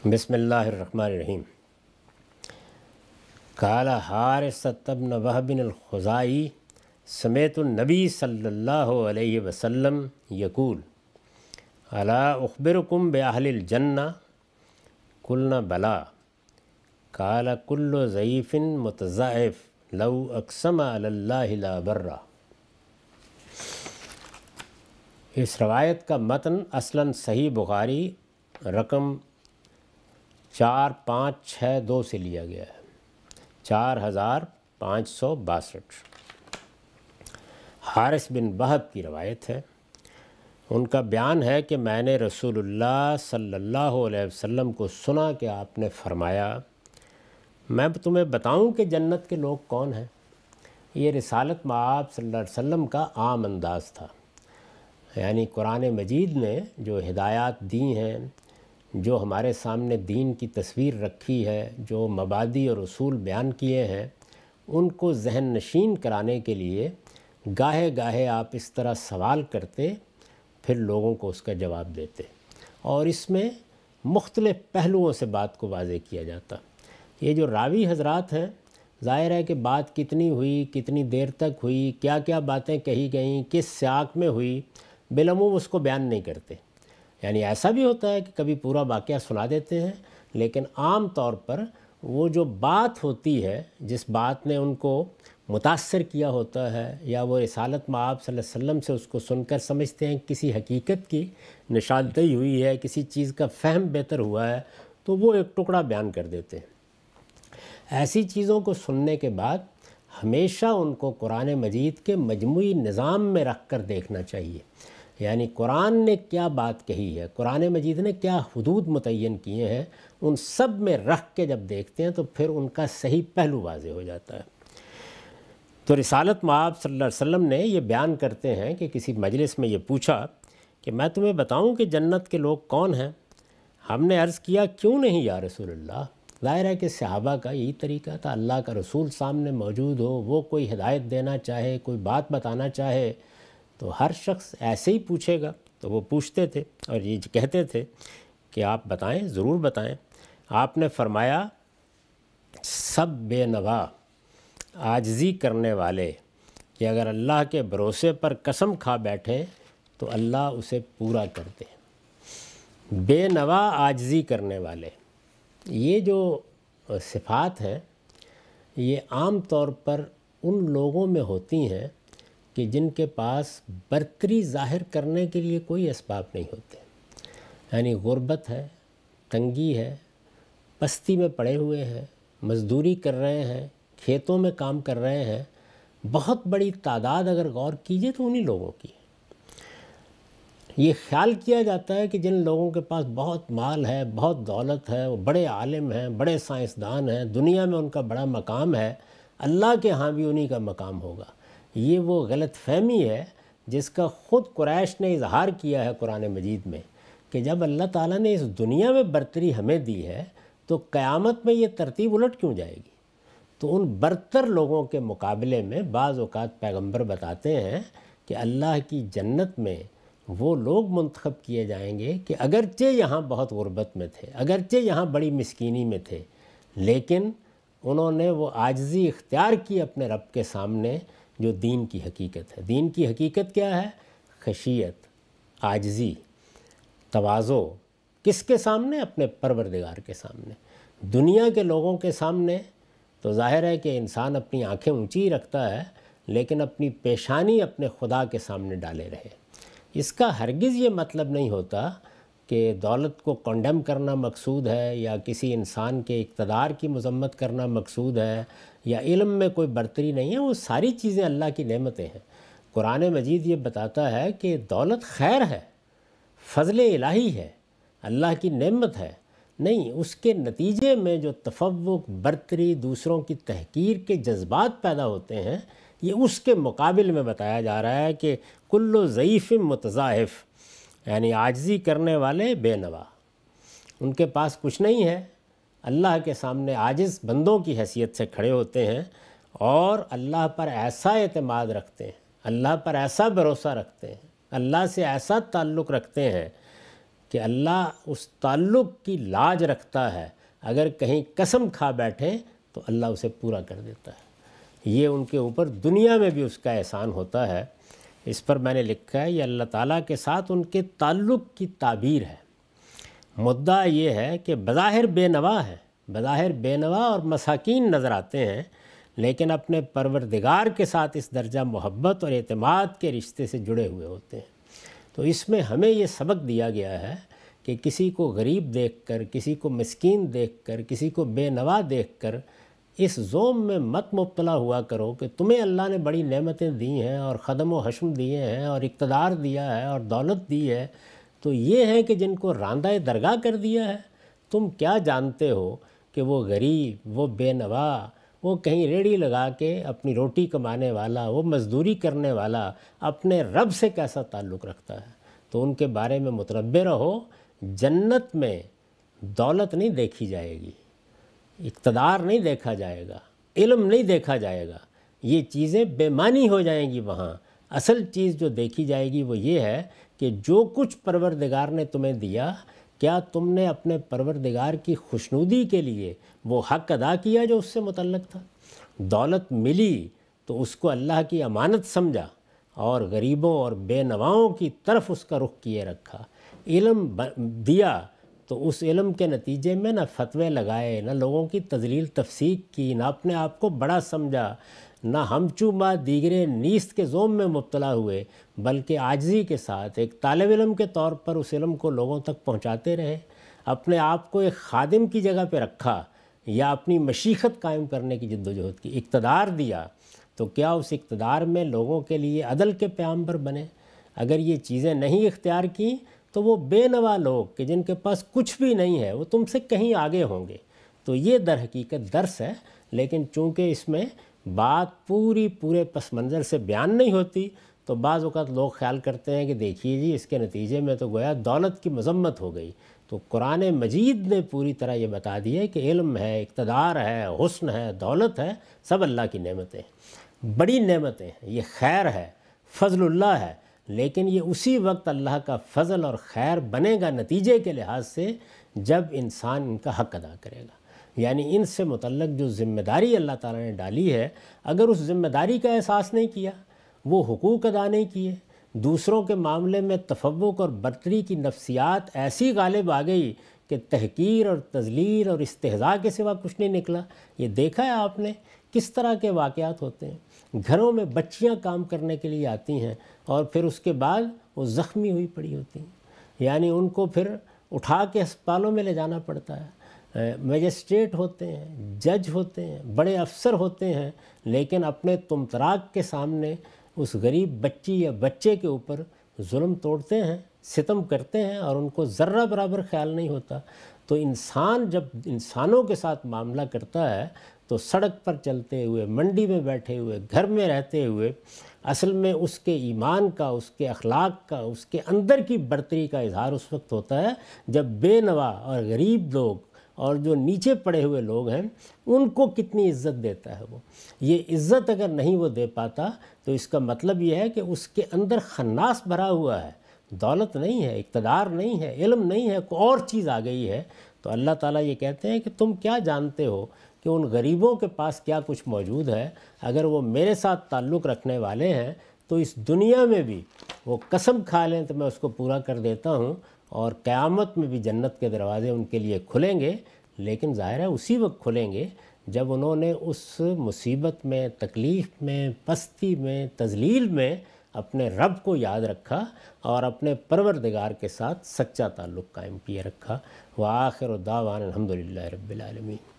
بسم اللہ الرحمن الرحیم۔ قال حارثۃ بن وہب الخزاعی سمعت النبی صلی اللہ علیہ وسلم یقول الا اخبرکم باہل الجنہ قلنا بلا قال کل ضعیف متضاعف لو اقسم علی اللہ لا برہ۔ اس روایت کا متن اصلاً صحیح بخاری رقم 4562 سے لیا گیا ہے، 4562۔ حارث بن وہب کی روایت ہے۔ ان کا بیان ہے کہ میں نے رسول اللہ صلی اللہ علیہ وسلم کو سنا کہ آپ نے فرمایا میں تمہیں بتاؤں کہ جنت کے لوگ کون ہیں۔ یہ رسالت مآب صلی اللہ علیہ وسلم کا عام انداز تھا، یعنی قرآن مجید نے جو ہدایات دی ہیں، جو ہمارے سامنے دین کی تصویر رکھی ہے، جو مبادی اور اصول بیان کیے ہیں، ان کو ذہن نشین کرانے کے لیے گاہے گاہے آپ اس طرح سوال کرتے، پھر لوگوں کو اس کا جواب دیتے، اور اس میں مختلف پہلوؤں سے بات کو واضح کیا جاتا۔ یہ جو راوی حضرات ہیں، ظاہر ہے کہ بات کتنی ہوئی، کتنی دیر تک ہوئی، کیا کیا باتیں کہی گئیں، کس سیاق میں ہوئی، بالعموم اس کو بیان نہیں کرتے۔ یعنی ایسا بھی ہوتا ہے کہ کبھی پورا واقعہ سنا دیتے ہیں، لیکن عام طور پر وہ جو بات ہوتی ہے، جس بات نے ان کو متاثر کیا ہوتا ہے، یا وہ رسالت مآب صلی اللہ علیہ وسلم سے اس کو سن کر سمجھتے ہیں کسی حقیقت کی نشاندہی ہوئی ہے، کسی چیز کا فہم بہتر ہوا ہے، تو وہ ایک ٹکڑا بیان کر دیتے ہیں۔ ایسی چیزوں کو سننے کے بعد ہمیشہ ان کو قرآن مجید کے مجموعی نظام میں رکھ کر دیکھنا چاہیے، یعنی قرآن نے کیا بات کہی ہے، قرآن مجید نے کیا حدود متعین کیے ہیں، ان سب میں رکھ کے جب دیکھتے ہیں تو پھر ان کا صحیح پہلو واضح ہو جاتا ہے۔ تو رسالت مآب صلی اللہ علیہ وسلم نے یہ بیان کرتے ہیں کہ کسی مجلس میں یہ پوچھا کہ میں تمہیں بتاؤں کہ جنت کے لوگ کون ہیں۔ ہم نے عرض کیا کیوں نہیں یا رسول اللہ۔ ظاہر ہے کہ صحابہ کا یہی طریقہ تھا، اللہ کا رسول سامنے موجود ہو، وہ کوئی ہدایت دینا چاہے، کوئی بات بتانا چاہے تو ہر شخص ایسے ہی پوچھے گا، تو وہ پوچھتے تھے اور یہ کہتے تھے کہ آپ بتائیں، ضرور بتائیں۔ آپ نے فرمایا سب بے نوا، عاجزی کرنے والے، کہ اگر اللہ کے بھروسے پر قسم کھا بیٹھیں تو اللہ اسے پورا کرتے ہیں۔ بے نوا عاجزی کرنے والے، یہ جو صفات ہیں یہ عام طور پر ان لوگوں میں ہوتی ہیں کہ جن کے پاس برتری ظاہر کرنے کے لیے کوئی اسباب نہیں ہوتے، یعنی غربت ہے، تنگی ہے، پستی میں پڑے ہوئے ہیں، مزدوری کر رہے ہیں، کھیتوں میں کام کر رہے ہیں۔ بہت بڑی تعداد اگر غور کیجئے تو انہی لوگوں کی۔ یہ خیال کیا جاتا ہے کہ جن لوگوں کے پاس بہت مال ہے، بہت دولت ہے، وہ بڑے عالم ہیں، بڑے سائنسدان ہیں، دنیا میں ان کا بڑا مقام ہے، اللہ کے ہاں بھی انہی کا مقام ہوگا۔ یہ وہ غلط فہمی ہے جس کا خود قریش نے اظہار کیا ہے قرآن مجید میں، کہ جب اللہ تعالیٰ نے اس دنیا میں برتری ہمیں دی ہے تو قیامت میں یہ ترتیب الٹ کیوں جائے گی۔ تو ان برتر لوگوں کے مقابلے میں بعض اوقات پیغمبر بتاتے ہیں کہ اللہ کی جنت میں وہ لوگ منتخب کیے جائیں گے کہ اگرچہ یہاں بہت غربت میں تھے، اگرچہ یہاں بڑی مسکینی میں تھے، لیکن انہوں نے وہ عاجزی اختیار کی اپنے رب کے سامنے، جو دین کی حقیقت ہے۔ دین کی حقیقت کیا ہے؟ خشیت، عاجزی، تواضع۔ کس کے سامنے؟ اپنے پروردگار کے سامنے۔ دنیا کے لوگوں کے سامنے تو ظاہر ہے کہ انسان اپنی آنکھیں اونچی رکھتا ہے، لیکن اپنی پیشانی اپنے خدا کے سامنے ڈالے رہے۔ اس کا ہرگز یہ مطلب نہیں ہوتا کہ دولت کو کنڈیم کرنا مقصود ہے، یا کسی انسان کے اقتدار کی مذمت کرنا مقصود ہے، یا علم میں کوئی برتری نہیں ہے۔ وہ ساری چیزیں اللہ کی نعمتیں ہیں۔ قرآن مجید یہ بتاتا ہے کہ دولت خیر ہے، فضل الہی ہے، اللہ کی نعمت ہے، نہیں اس کے نتیجے میں جو تفوق، برتری، دوسروں کی تحقیر کے جذبات پیدا ہوتے ہیں، یہ اس کے مقابل میں بتایا جا رہا ہے کہ کل ضعیف متضاعف، یعنی عاجزی کرنے والے بے نوا، ان کے پاس کچھ نہیں ہے، اللہ کے سامنے عاجز بندوں کی حیثیت سے کھڑے ہوتے ہیں، اور اللہ پر ایسا اعتماد رکھتے ہیں، اللہ پر ایسا بھروسہ رکھتے ہیں، اللہ سے ایسا تعلق رکھتے ہیں کہ اللہ اس تعلق کی لاج رکھتا ہے، اگر کہیں قسم کھا بیٹھیں تو اللہ اسے پورا کر دیتا ہے۔ یہ ان کے اوپر دنیا میں بھی اس کا احسان ہوتا ہے۔ اس پر میں نے لکھا ہے یہ اللہ تعالیٰ کے ساتھ ان کے تعلق کی تعبیر ہے۔ مدعا یہ ہے کہ بظاہر بے نوا ہے، بظاہر بے نوا اور مساکین نظر آتے ہیں، لیکن اپنے پروردگار کے ساتھ اس درجہ محبت اور اعتماد کے رشتے سے جڑے ہوئے ہوتے ہیں۔ تو اس میں ہمیں یہ سبق دیا گیا ہے کہ کسی کو غریب دیکھ کر، کسی کو مسکین دیکھ کر، کسی کو بے نوا دیکھ کر اس ذوم میں مت مبتلا ہوا کرو کہ تمہیں اللہ نے بڑی نعمتیں دی ہیں اور خدم و حشم دیے ہیں اور اقتدار دیا ہے اور دولت دی ہے، تو یہ ہے کہ جن کو راندہ درگاہ کر دیا ہے۔ تم کیا جانتے ہو کہ وہ غریب، وہ بے نوا، وہ کہیں ریڑھی لگا کے اپنی روٹی کمانے والا، وہ مزدوری کرنے والا اپنے رب سے کیسا تعلق رکھتا ہے؟ تو ان کے بارے میں متنبہ رہو۔ جنت میں دولت نہیں دیکھی جائے گی، اقتدار نہیں دیکھا جائے گا، علم نہیں دیکھا جائے گا، یہ چیزیں بے معنی ہو جائیں گی وہاں۔ اصل چیز جو دیکھی جائے گی وہ یہ ہے کہ جو کچھ پروردگار نے تمہیں دیا، کیا تم نے اپنے پروردگار کی خوشنودی کے لیے وہ حق ادا کیا جو اس سے متعلق تھا؟ دولت ملی تو اس کو اللہ کی امانت سمجھا اور غریبوں اور بے نواؤں کی طرف اس کا رخ کیے رکھا۔ علم دیا تو اس علم کے نتیجے میں نہ فتوے لگائے، نہ لوگوں کی تضلیل تفسیق کی، نہ اپنے آپ کو بڑا سمجھا، نہ ہمچو ما دیگرے نیست کے ذوم میں مبتلا ہوئے، بلکہ عاجزی کے ساتھ ایک طالب علم کے طور پر اس علم کو لوگوں تک پہنچاتے رہے۔ اپنے آپ کو ایک خادم کی جگہ پہ رکھا یا اپنی مشیخت قائم کرنے کی جد و جہد کی۔ اقتدار دیا تو کیا اس اقتدار میں لوگوں کے لیے عدل کے پیامبر بنے؟ اگر یہ چیزیں نہیں اختیار کیں تو وہ بے نوا لوگ کہ جن کے پاس کچھ بھی نہیں ہے وہ تم سے کہیں آگے ہوں گے۔ تو یہ در حقیقت درس ہے، لیکن چونکہ اس میں بات پورے پس منظر سے بیان نہیں ہوتی تو بعض اوقات لوگ خیال کرتے ہیں کہ دیکھیے جی اس کے نتیجے میں تو گویا دولت کی مذمت ہو گئی۔ تو قرآن مجید نے پوری طرح یہ بتا دیا کہ علم ہے، اقتدار ہے، حسن ہے، دولت ہے، سب اللہ کی نعمتیں ہیں، بڑی نعمتیں ہیں، یہ خیر ہے، فضل اللہ ہے، لیکن یہ اسی وقت اللہ کا فضل اور خیر بنے گا نتیجے کے لحاظ سے جب انسان ان کا حق ادا کرے گا۔ یعنی ان سے متعلق جو ذمہ داری اللہ تعالیٰ نے ڈالی ہے، اگر اس ذمہ داری کا احساس نہیں کیا، وہ حقوق ادا نہیں کیے، دوسروں کے معاملے میں تفوق اور برتری کی نفسیات ایسی غالب آ گئی کہ تحقیر اور تذلیل اور استہزاء کے سوا کچھ نہیں نکلا۔ یہ دیکھا ہے آپ نے کس طرح کے واقعات ہوتے ہیں۔ گھروں میں بچیاں کام کرنے کے لیے آتی ہیں اور پھر اس کے بعد وہ زخمی ہوئی پڑی ہوتی ہیں، یعنی ان کو پھر اٹھا کے ہسپتالوں میں لے جانا پڑتا ہے۔ میجسٹریٹ ہوتے ہیں، جج ہوتے ہیں، بڑے افسر ہوتے ہیں، لیکن اپنے طمطراق کے سامنے اس غریب بچی یا بچے کے اوپر ظلم توڑتے ہیں، ستم کرتے ہیں اور ان کو ذرہ برابر خیال نہیں ہوتا۔ تو انسان جب انسانوں کے ساتھ معاملہ کرتا ہے تو سڑک پر چلتے ہوئے، منڈی میں بیٹھے ہوئے، گھر میں رہتے ہوئے، اصل میں اس کے ایمان کا، اس کے اخلاق کا، اس کے اندر کی برتری کا اظہار اس وقت ہوتا ہے جب بے نوا اور غریب لوگ اور جو نیچے پڑے ہوئے لوگ ہیں ان کو کتنی عزت دیتا ہے وہ۔ یہ عزت اگر نہیں وہ دے پاتا تو اس کا مطلب یہ ہے کہ اس کے اندر خناس بھرا ہوا ہے، دولت نہیں ہے، اقتدار نہیں ہے، علم نہیں ہے، کوئی اور چیز آ گئی ہے۔ تو اللہ تعالیٰ یہ کہتے ہیں کہ تم کیا جانتے ہو کہ ان غریبوں کے پاس کیا کچھ موجود ہے؟ اگر وہ میرے ساتھ تعلق رکھنے والے ہیں تو اس دنیا میں بھی وہ قسم کھا لیں تو میں اس کو پورا کر دیتا ہوں، اور قیامت میں بھی جنت کے دروازے ان کے لیے کھلیں گے، لیکن ظاہر ہے اسی وقت کھلیں گے جب انہوں نے اس مصیبت میں، تکلیف میں، پستی میں، تذلیل میں اپنے رب کو یاد رکھا اور اپنے پروردگار کے ساتھ سچا تعلق قائم کیے رکھا۔ وآخر دعوانا الحمدللہ رب العالمین۔